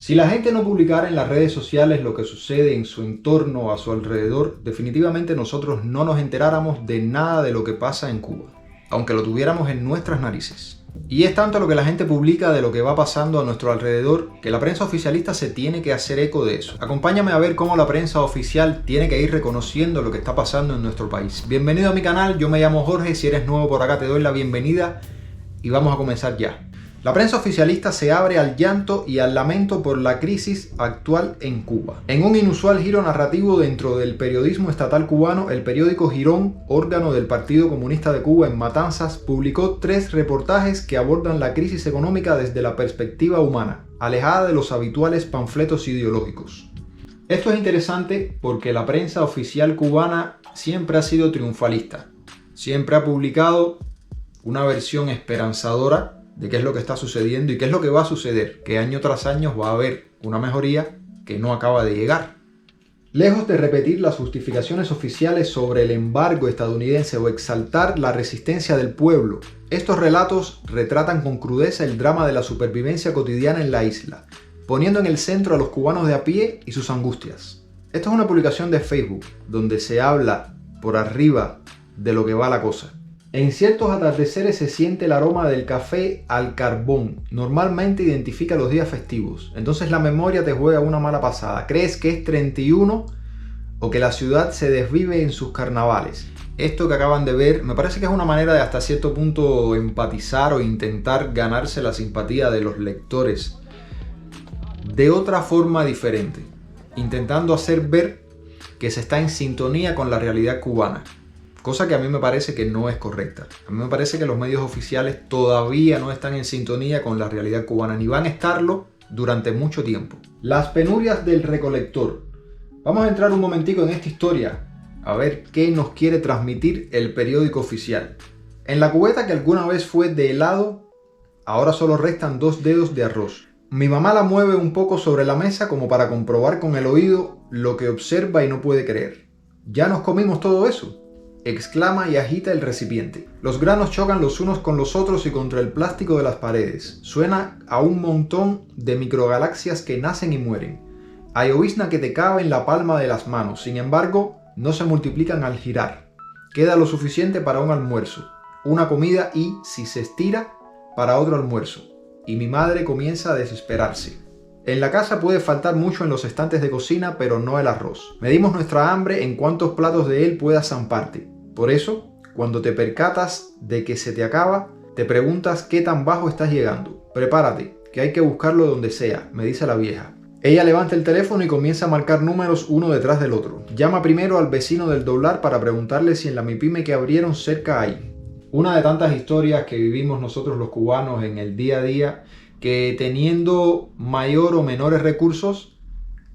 Si la gente no publicara en las redes sociales lo que sucede en su entorno o a su alrededor, definitivamente nosotros no nos enteráramos de nada de lo que pasa en Cuba, aunque lo tuviéramos en nuestras narices. Y es tanto lo que la gente publica de lo que va pasando a nuestro alrededor que la prensa oficialista se tiene que hacer eco de eso. Acompáñame a ver cómo la prensa oficial tiene que ir reconociendo lo que está pasando en nuestro país. Bienvenido a mi canal, yo me llamo Jorge, si eres nuevo por acá te doy la bienvenida y vamos a comenzar ya. La prensa oficialista se abre al llanto y al lamento por la crisis actual en Cuba. En un inusual giro narrativo dentro del periodismo estatal cubano, el periódico Girón, órgano del Partido Comunista de Cuba en Matanzas, publicó 3 reportajes que abordan la crisis económica desde la perspectiva humana, alejada de los habituales panfletos ideológicos. Esto es interesante porque la prensa oficial cubana siempre ha sido triunfalista. Siempre ha publicado una versión esperanzadora de qué es lo que está sucediendo y qué es lo que va a suceder, que año tras año va a haber una mejoría que no acaba de llegar. Lejos de repetir las justificaciones oficiales sobre el embargo estadounidense o exaltar la resistencia del pueblo, estos relatos retratan con crudeza el drama de la supervivencia cotidiana en la isla, poniendo en el centro a los cubanos de a pie y sus angustias. Esto es una publicación de Facebook, donde se habla por arriba de lo que va la cosa. En ciertos atardeceres se siente el aroma del café al carbón. Normalmente identifica los días festivos. Entonces la memoria te juega una mala pasada. Crees que es 31 o que la ciudad se desvive en sus carnavales. Esto que acaban de ver me parece que es una manera de hasta cierto punto empatizar o intentar ganarse la simpatía de los lectores de otra forma diferente, intentando hacer ver que se está en sintonía con la realidad cubana. Cosa que a mí me parece que no es correcta. A mí me parece que los medios oficiales todavía no están en sintonía con la realidad cubana, ni van a estarlo durante mucho tiempo. Las penurias del recolector. Vamos a entrar un momentico en esta historia, a ver qué nos quiere transmitir el periódico oficial. En la cubeta que alguna vez fue de helado, ahora solo restan 2 dedos de arroz. Mi mamá la mueve un poco sobre la mesa como para comprobar con el oído lo que observa y no puede creer. ¿Ya nos comimos todo eso?, exclama y agita el recipiente. Los granos chocan los unos con los otros y contra el plástico de las paredes. Suena a un montón de microgalaxias que nacen y mueren. Hay llovizna que te cabe en la palma de las manos. Sin embargo, no se multiplican al girar. Queda lo suficiente para un almuerzo, una comida y, si se estira, para otro almuerzo. Y mi madre comienza a desesperarse. En la casa puede faltar mucho en los estantes de cocina, pero no el arroz. Medimos nuestra hambre en cuántos platos de él puedas zamparte. Por eso, cuando te percatas de que se te acaba, te preguntas qué tan bajo estás llegando. Prepárate, que hay que buscarlo donde sea, me dice la vieja. Ella levanta el teléfono y comienza a marcar números uno detrás del otro. Llama primero al vecino del doblar para preguntarle si en la MIPYME que abrieron cerca hay. Una de tantas historias que vivimos nosotros los cubanos en el día a día, que teniendo mayor o menores recursos,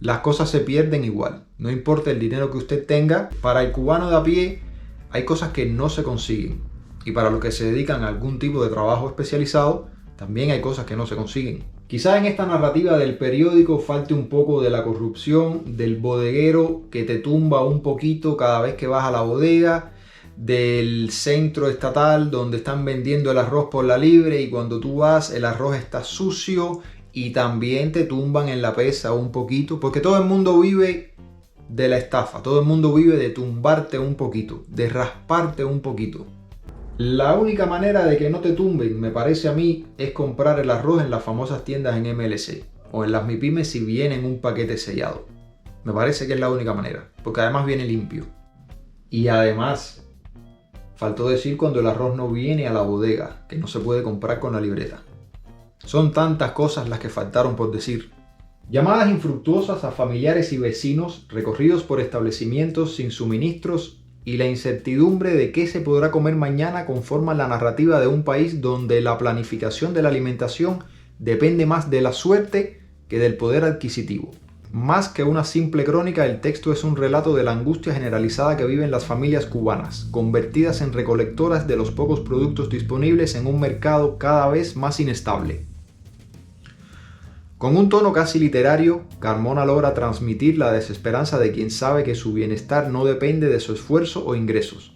las cosas se pierden igual. No importa el dinero que usted tenga, para el cubano de a pie hay cosas que no se consiguen. Y para los que se dedican a algún tipo de trabajo especializado, también hay cosas que no se consiguen. Quizás en esta narrativa del periódico falte un poco de la corrupción, del bodeguero que te tumba un poquito cada vez que vas a la bodega, del centro estatal donde están vendiendo el arroz por la libre y cuando tú vas el arroz está sucio y también te tumban en la pesa un poquito, porque todo el mundo vive de la estafa, todo el mundo vive de tumbarte un poquito, de rasparte un poquito. La única manera de que no te tumben, me parece a mí, es comprar el arroz en las famosas tiendas en MLC o en las MIPYME si viene en un paquete sellado. Me parece que es la única manera, porque además viene limpio. Y además, faltó decir cuando el arroz no viene a la bodega, que no se puede comprar con la libreta. Son tantas cosas las que faltaron por decir. Llamadas infructuosas a familiares y vecinos, recorridos por establecimientos sin suministros y la incertidumbre de qué se podrá comer mañana conforman la narrativa de un país donde la planificación de la alimentación depende más de la suerte que del poder adquisitivo. Más que una simple crónica, el texto es un relato de la angustia generalizada que viven las familias cubanas, convertidas en recolectoras de los pocos productos disponibles en un mercado cada vez más inestable. Con un tono casi literario, Carmona logra transmitir la desesperanza de quien sabe que su bienestar no depende de su esfuerzo o ingresos,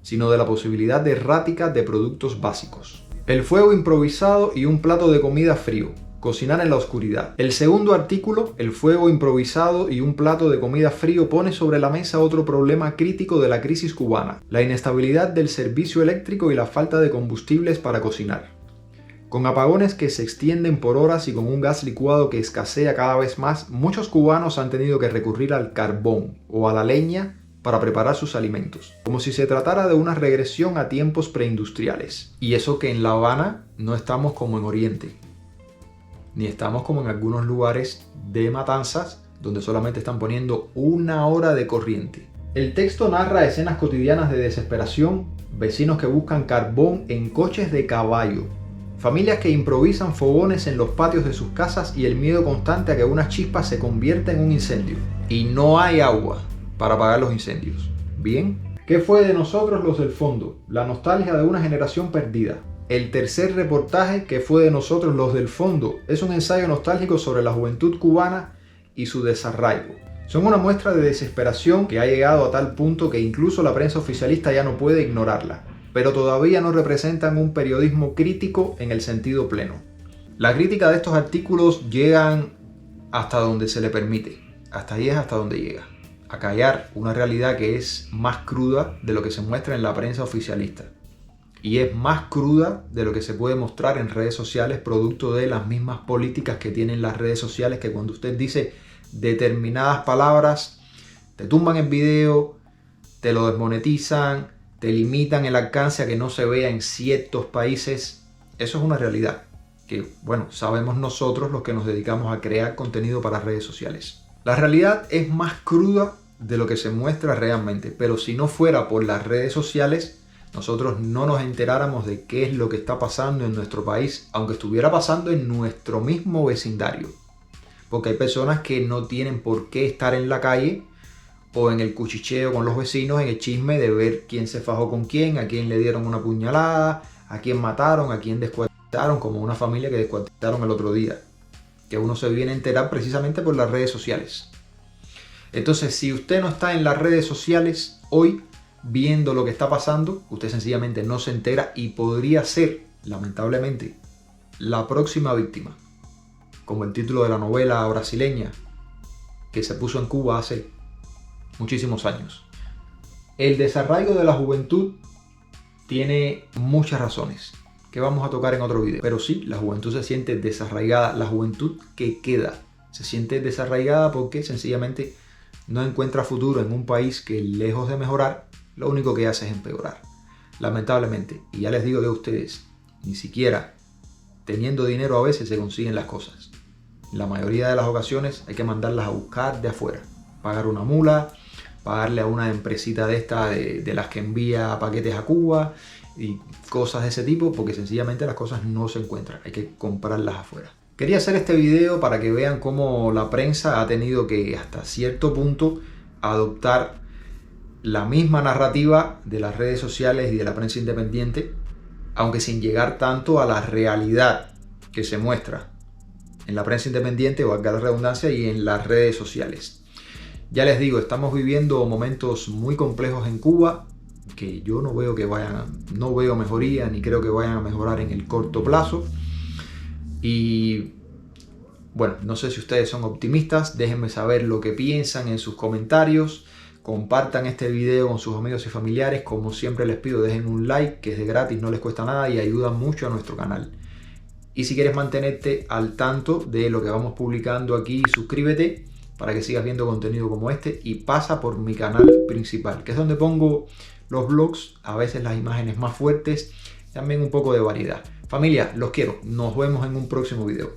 sino de la posibilidad de errática de productos básicos. El fuego improvisado y un plato de comida frío, cocinar en la oscuridad. El segundo artículo, el fuego improvisado y un plato de comida frío, pone sobre la mesa otro problema crítico de la crisis cubana: la inestabilidad del servicio eléctrico y la falta de combustibles para cocinar. Con apagones que se extienden por horas y con un gas licuado que escasea cada vez más, muchos cubanos han tenido que recurrir al carbón o a la leña para preparar sus alimentos, como si se tratara de una regresión a tiempos preindustriales. Y eso que en La Habana no estamos como en Oriente, ni estamos como en algunos lugares de matanzas donde solamente están poniendo 1 hora de corriente. El texto narra escenas cotidianas de desesperación, vecinos que buscan carbón en coches de caballo, familias que improvisan fogones en los patios de sus casas y el miedo constante a que una chispa se convierta en un incendio. Y no hay agua para apagar los incendios. Bien, ¿qué fue de nosotros los del fondo? La nostalgia de una generación perdida. El tercer reportaje, ¿qué fue de nosotros los del fondo?, es un ensayo nostálgico sobre la juventud cubana y su desarraigo. Son una muestra de desesperación que ha llegado a tal punto que incluso la prensa oficialista ya no puede ignorarla, pero todavía no representan un periodismo crítico en el sentido pleno. La crítica de estos artículos llegan hasta donde se le permite. Hasta ahí es hasta donde llega. A callar una realidad que es más cruda de lo que se muestra en la prensa oficialista. Y es más cruda de lo que se puede mostrar en redes sociales, producto de las mismas políticas que tienen las redes sociales, que cuando usted dice determinadas palabras, te tumban el video, te lo desmonetizan, te limitan el alcance a que no se vea en ciertos países. Eso es una realidad que, bueno, sabemos nosotros los que nos dedicamos a crear contenido para redes sociales. La realidad es más cruda de lo que se muestra realmente, pero si no fuera por las redes sociales, nosotros no nos enteráramos de qué es lo que está pasando en nuestro país, aunque estuviera pasando en nuestro mismo vecindario. Porque hay personas que no tienen por qué estar en la calle o en el cuchicheo con los vecinos, en el chisme de ver quién se fajó con quién, a quién le dieron una puñalada, a quién mataron, a quién descuartizaron, como una familia que descuartizaron el otro día, que uno se viene a enterar precisamente por las redes sociales. Entonces, si usted no está en las redes sociales hoy viendo lo que está pasando, usted sencillamente no se entera y podría ser, lamentablemente, la próxima víctima, como el título de la novela brasileña que se puso en Cuba hace muchísimos años. El desarraigo de la juventud tiene muchas razones que vamos a tocar en otro video, pero sí, la juventud se siente desarraigada. La juventud que queda se siente desarraigada porque sencillamente no encuentra futuro en un país que, lejos de mejorar, lo único que hace es empeorar, lamentablemente. Y ya les digo yo a ustedes, ni siquiera teniendo dinero a veces se consiguen las cosas. En la mayoría de las ocasiones hay que mandarlas a buscar de afuera, pagar una mula, pagarle a una empresita de esta de las que envía paquetes a Cuba y cosas de ese tipo, porque sencillamente las cosas no se encuentran, hay que comprarlas afuera. Quería hacer este video para que vean cómo la prensa ha tenido que, hasta cierto punto, adoptar la misma narrativa de las redes sociales y de la prensa independiente, aunque sin llegar tanto a la realidad que se muestra en la prensa independiente, valga la redundancia, y en las redes sociales. Ya les digo, estamos viviendo momentos muy complejos en Cuba, que yo no veo mejoría, ni creo que vayan a mejorar en el corto plazo. Y bueno, no sé si ustedes son optimistas, déjenme saber lo que piensan en sus comentarios. Compartan este video con sus amigos y familiares. Como siempre les pido, dejen un like, que es de gratis, no les cuesta nada y ayuda mucho a nuestro canal. Y si quieres mantenerte al tanto de lo que vamos publicando aquí, suscríbete para que sigas viendo contenido como este y pasa por mi canal principal, que es donde pongo los vlogs, a veces las imágenes más fuertes, también un poco de variedad. Familia, los quiero. Nos vemos en un próximo video.